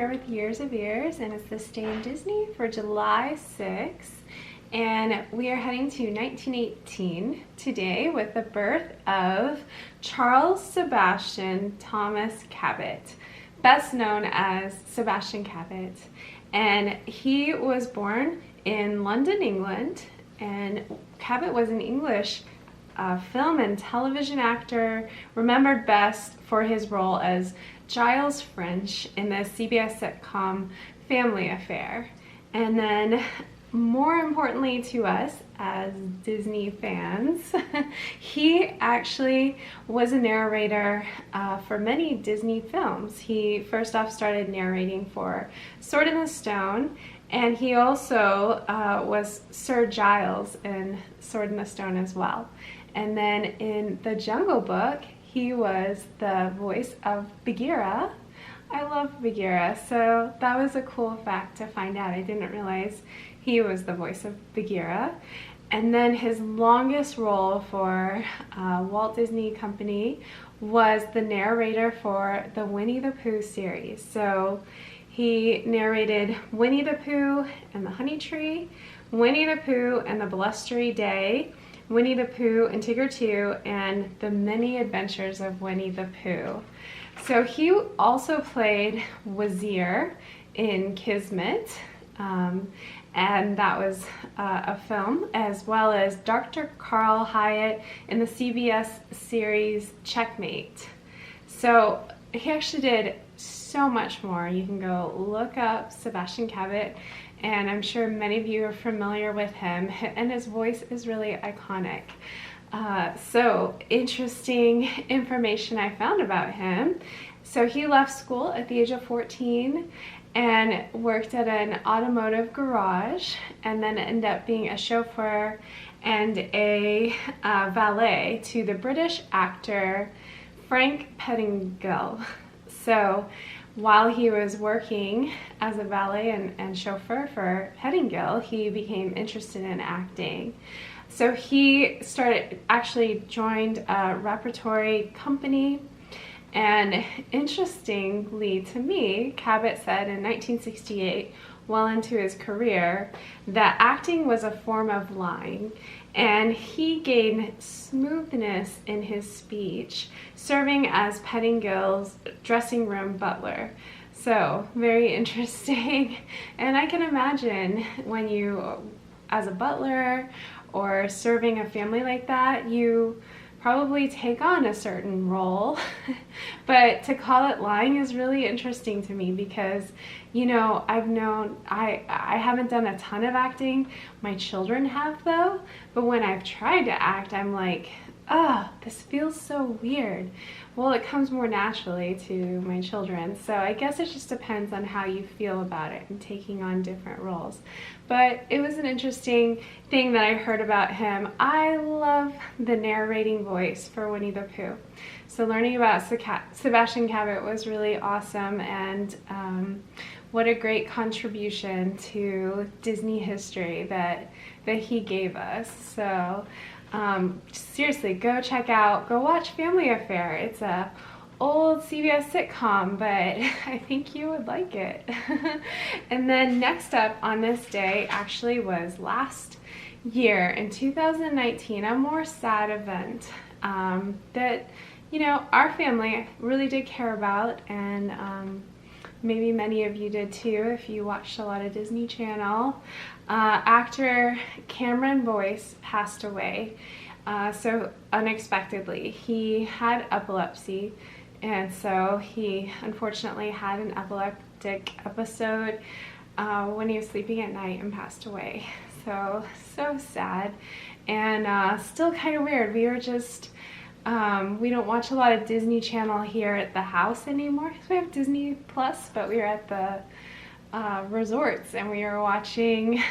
here with Years of Ears, and it's this day in Disney for July 6th. And we are heading to 1918 today with the birth of Charles Sebastian Thomas Cabot, best known as Sebastian Cabot. And he was born in London, England, and Cabot was an English film and television actor, remembered best for his role as Giles French in the CBS sitcom Family Affair. And then, more importantly to us as Disney fans, he actually was a narrator for many Disney films. He first off started narrating for Sword in the Stone, and he also was Sir Giles in Sword in the Stone as well. And then in The Jungle Book, he was the voice of Bagheera. I love Bagheera, so that was a cool fact to find out. I didn't realize he was the voice of Bagheera. And then his longest role for Walt Disney Company was the narrator for the Winnie the Pooh series. So he narrated Winnie the Pooh and the Honey Tree, Winnie the Pooh and the Blustery Day, Winnie the Pooh and Tigger 2, and The Many Adventures of Winnie the Pooh. So he also played Wazir in Kismet, and that was a film, as well as Dr. Carl Hyatt in the CBS series Checkmate. So he actually did so much more. You can go look up Sebastian Cabot, and I'm sure many of you are familiar with him, and his voice is really iconic. So interesting information I found about him. So he left school at the age of 14 and worked at an automotive garage, and then ended up being a chauffeur and a valet to the British actor Frank Pettingill. So while he was working as a valet and chauffeur for Pettingill, he became interested in acting. So he actually joined a repertory company, and interestingly to me, Cabot said in 1968, well into his career, that acting was a form of lying, and he gained smoothness in his speech, serving as Pettingill's dressing room butler. So very interesting. And I can imagine when you, as a butler or serving a family like that, you probably take on a certain role, but to call it lying is really interesting to me because, you know, I haven't done a ton of acting. My children have though, but when I've tried to act, I'm like, this feels so weird. Well, it comes more naturally to my children, so I guess it just depends on how you feel about it and taking on different roles. But it was an interesting thing that I heard about him. I love the narrating voice for Winnie the Pooh. So learning about Sebastian Cabot was really awesome, and what a great contribution to Disney history that he gave us. So seriously, go watch Family Affair. It's a old CBS sitcom, but I think you would like it. And then next up on this day actually was last year in 2019, a more sad event that, you know, our family really did care about, and maybe many of you did too if you watched a lot of Disney Channel. Actor Cameron Boyce passed away so unexpectedly. He had epilepsy, and so he unfortunately had an epileptic episode when he was sleeping at night and passed away. So sad, and still kind of weird. We were just we don't watch a lot of Disney Channel here at the house anymore because we have Disney Plus, but we were at the resorts and we were watching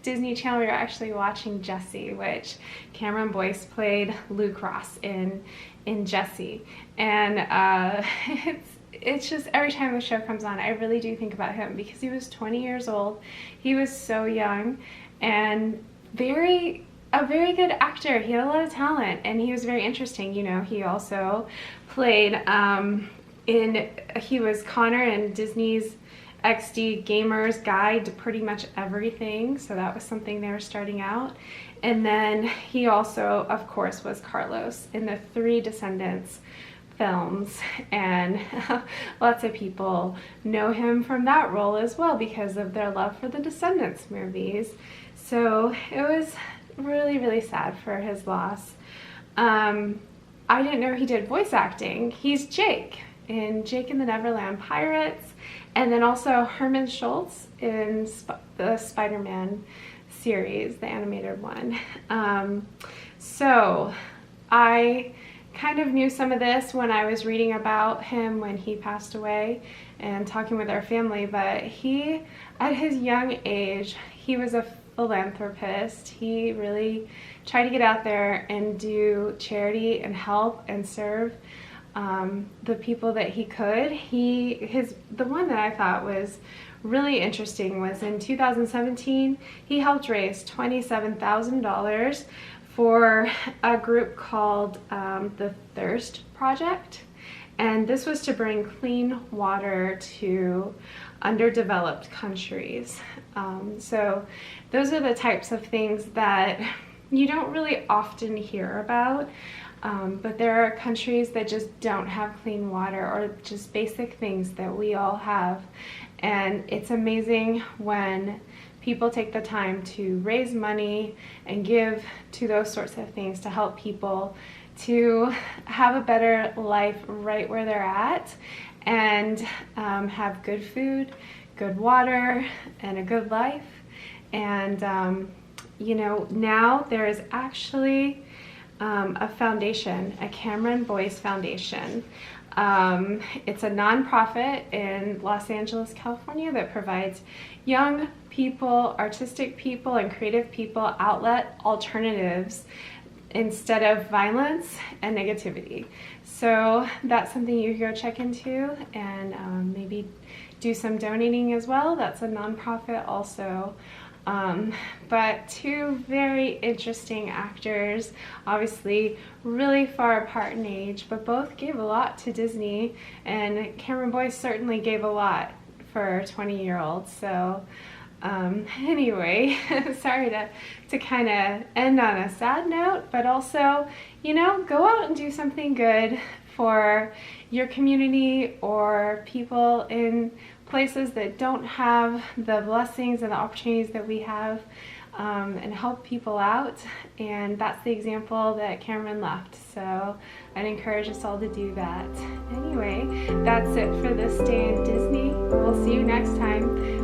Disney Channel. We were actually watching Jessie, which Cameron Boyce played Luke Ross in Jessie, and it's just every time the show comes on, I really do think about him because he was 20 years old. He was so young and a very good actor. He had a lot of talent, and he was very interesting. You know, he also played he was Connor in Disney's XD Gamer's Guide to pretty much everything, so that was something they were starting out. And then he also, of course, was Carlos in the 3 Descendants films, and lots of people know him from that role as well because of their love for the Descendants movies. So it was really, really sad for his loss. I didn't know he did voice acting. He's Jake in Jake and the Neverland Pirates, and then also Herman Schultz in the Spider-Man series, the animated one. So I kind of knew some of this when I was reading about him when he passed away and talking with our family, but he, at his young age, he was a philanthropist. He really tried to get out there and do charity and help and serve the people that he could. The one that I thought was really interesting was in 2017, he helped raise $27,000 for a group called the Thirst Project, and this was to bring clean water to underdeveloped countries. So those are the types of things that you don't really often hear about, but there are countries that just don't have clean water, or just basic things that we all have. And it's amazing when people take the time to raise money and give to those sorts of things to help people to have a better life right where they're at, and have good food, good water, and a good life. And you know, now there is actually a foundation, a Cameron Boyce Foundation. It's a nonprofit in Los Angeles, California, that provides young people, artistic people, and creative people outlet alternatives instead of violence and negativity. So that's something you can go check into, and maybe do some donating as well. That's a nonprofit also. But 2 very interesting actors, obviously really far apart in age, but both gave a lot to Disney, and Cameron Boyce certainly gave a lot for a 20-year-old. So anyway, sorry to kind of end on a sad note, but also, you know, go out and do something good for your community or people in places that don't have the blessings and the opportunities that we have, and help people out. And that's the example that Cameron left, so I'd encourage us all to do that. Anyway, that's it for this day in Disney. We'll see you next time.